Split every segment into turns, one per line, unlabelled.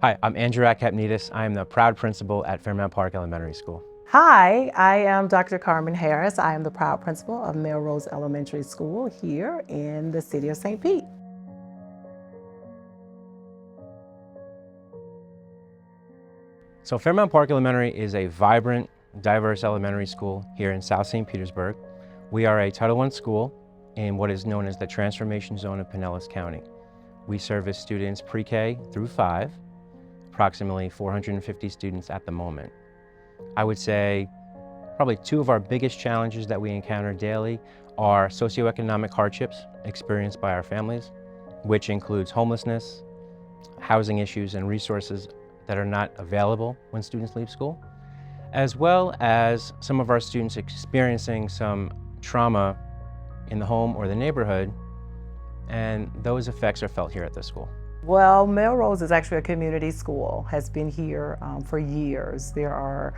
Hi, I'm Andrew Akapnidis. I am the proud principal at Fairmount Park Elementary School.
Hi, I am Dr. Carmen Harris. I am the proud principal of Melrose Elementary School here in the city of St. Pete.
So Fairmount Park Elementary is a vibrant, diverse elementary school here in South St. Petersburg. We are a Title I school in what is known as the Transformation Zone of Pinellas County. We service students pre-K through 5, approximately 450 students at the moment. I would say probably two of our biggest challenges that we encounter daily are socioeconomic hardships experienced by our families, which includes homelessness, housing issues, and resources that are not available when students leave school, as well as some of our students experiencing some trauma in the home or the neighborhood, and those effects are felt here at the school.
Well, Melrose is actually a community school, has been here for years. There are,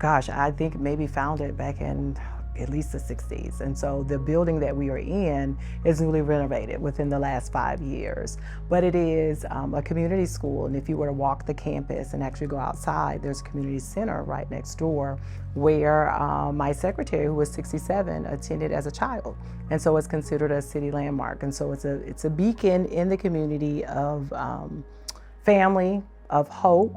I think maybe founded back in at least the 60s. And so the building that we are in is newly renovated within the last 5 years. But it is a community school, and if you were to walk the campus and actually go outside, there's a community center right next door where my secretary, who was 67, attended as a child. And so it's considered a city landmark. And so it's a beacon in the community of family, of hope.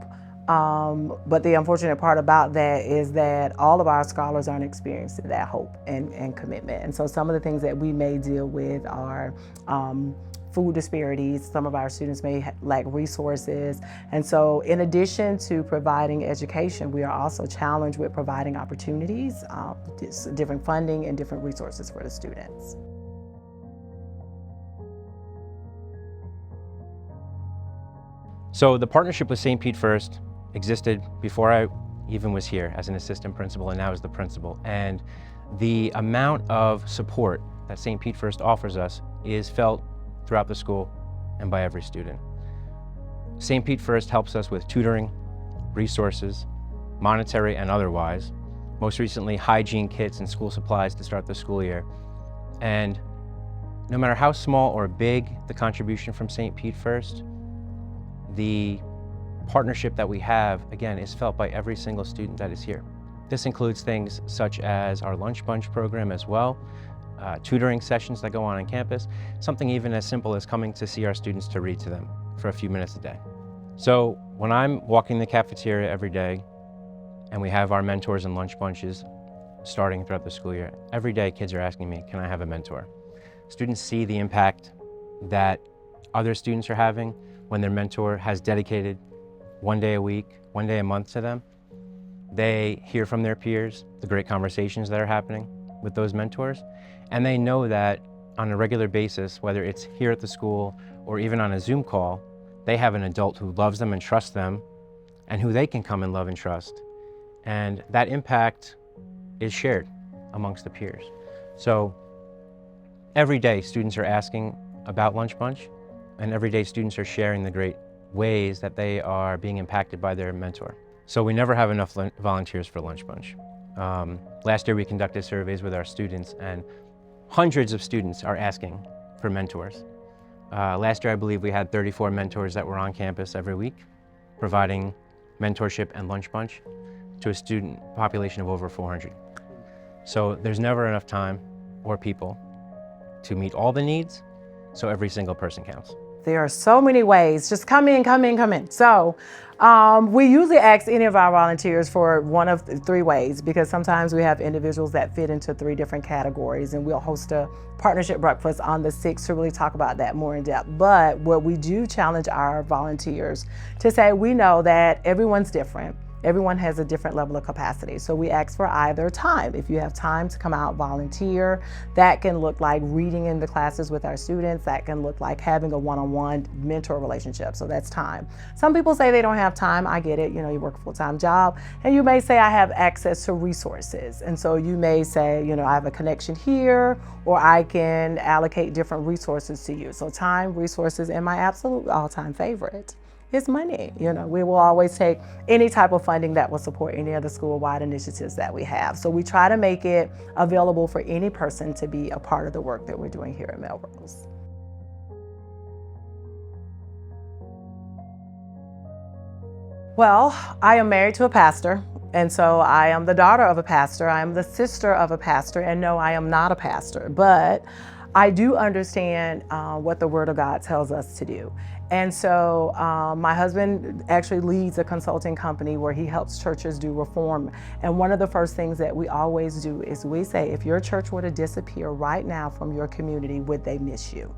But the unfortunate part about that is that all of our scholars aren't experiencing that hope and commitment. And so some of the things that we may deal with are food disparities. Some of our students may lack resources. And so in addition to providing education, we are also challenged with providing opportunities, different funding and different resources for the students.
So the partnership with StPeteFirst existed before I even was here as an assistant principal and now as the principal. And the amount of support that StPeteFirst offers us is felt throughout the school and by every student. StPeteFirst helps us with tutoring, resources, monetary and otherwise. Most recently, hygiene kits and school supplies to start the school year. And no matter how small or big the contribution from StPeteFirst, the partnership that we have, again, is felt by every single student that is here. This includes things such as our lunch bunch program as well, tutoring sessions that go on campus, something even as simple as coming to see our students to read to them for a few minutes a day. So when I'm walking the cafeteria every day and we have our mentors and lunch bunches starting throughout the school year, every day kids are asking me, can I have a mentor? Students see the impact that other students are having when their mentor has dedicated 1 day a week, 1 day a month to them. They hear from their peers the great conversations that are happening with those mentors, and they know that on a regular basis, whether it's here at the school or even on a Zoom call, they have an adult who loves them and trusts them and who they can come and love and trust. And that impact is shared amongst the peers. So every day students are asking about Lunch Bunch, and every day students are sharing the great ways that they are being impacted by their mentor. So we never have enough volunteers for Lunch Bunch. Last year we conducted surveys with our students, and hundreds of students are asking for mentors. Last year I believe we had 34 mentors that were on campus every week, providing mentorship and Lunch Bunch to a student population of over 400. So there's never enough time or people to meet all the needs, so every single person counts.
There are so many ways. Just come in, come in, come in. So we usually ask any of our volunteers for one of 3 ways, because sometimes we have individuals that fit into 3 different categories, and we'll host a partnership breakfast on the 6th to really talk about that more in depth. But what we do challenge our volunteers to say, we know that everyone's different. Everyone has a different level of capacity. So we ask for either time. If you have time to come out, volunteer, that can look like reading in the classes with our students. That can look like having a one-on-one mentor relationship. So that's time. Some people say they don't have time. I get it. You know, you work a full-time job, and you may say, I have access to resources. And so you may say, you know, I have a connection here, or I can allocate different resources to you. So time, resources, and my absolute all-time favorite is money. You know, we will always take any type of funding that will support any of the school-wide initiatives that we have. So we try to make it available for any person to be a part of the work that we're doing here at Melrose. Well, I am married to a pastor, and so I am the daughter of a pastor. I am the sister of a pastor, and no, I am not a pastor, but I do understand what the Word of God tells us to do. And so my husband actually leads a consulting company where he helps churches do reform. And one of the first things that we always do is we say, if your church were to disappear right now from your community, would they miss you?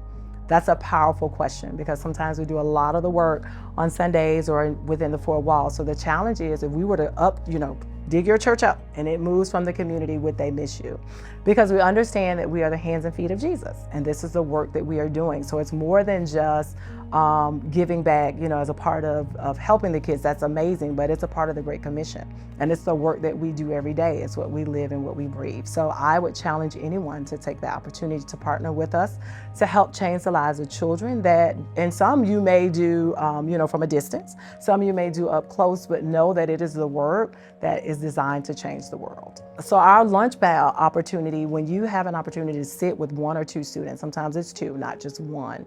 That's a powerful question, because sometimes we do a lot of the work on Sundays or within the four walls. So the challenge is, if we were to dig your church up and it moves from the community, would they miss you? Because we understand that we are the hands and feet of Jesus, and this is the work that we are doing. So it's more than just giving back, as a part of helping the kids. That's amazing, but it's a part of the Great Commission. And it's the work that we do every day. It's what we live and what we breathe. So I would challenge anyone to take the opportunity to partner with us to help change the lives of children that, and some you may do, from a distance, some you may do up close, but know that it is the work that is designed to change the world. So our lunch bell opportunity, when you have an opportunity to sit with one or two students, sometimes it's two, not just one,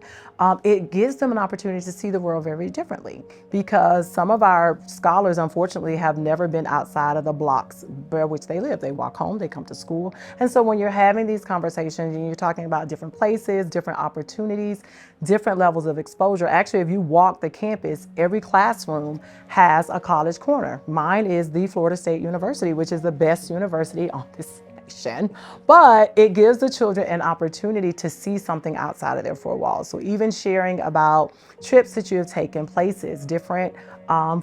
it gives them an opportunity to see the world very differently, because some of our scholars, unfortunately, have never been outside of the blocks by which they live. They walk home, they come to school. And so when you're having these conversations and you're talking about different places, different opportunities, different levels of exposure, actually, if you walk the campus, every classroom has a college corner. Mine is the Florida State University, which is the best university on this nation, but it gives the children an opportunity to see something outside of their four walls. So even sharing about trips that you have taken, places, different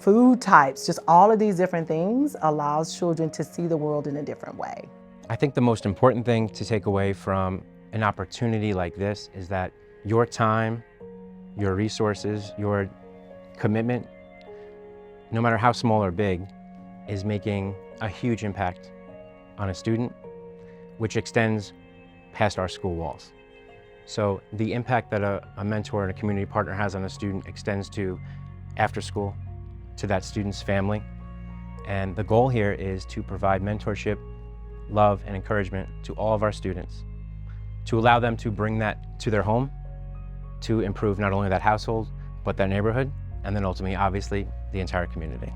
food types, just all of these different things allows children to see the world in a different way.
I think the most important thing to take away from an opportunity like this is that your time, your resources, your commitment, no matter how small or big, is making a huge impact on a student, which extends past our school walls. So the impact that a mentor and a community partner has on a student extends to after school, to that student's family. And the goal here is to provide mentorship, love, and encouragement to all of our students, to allow them to bring that to their home, to improve not only that household, but that neighborhood, and then ultimately, obviously, the entire community.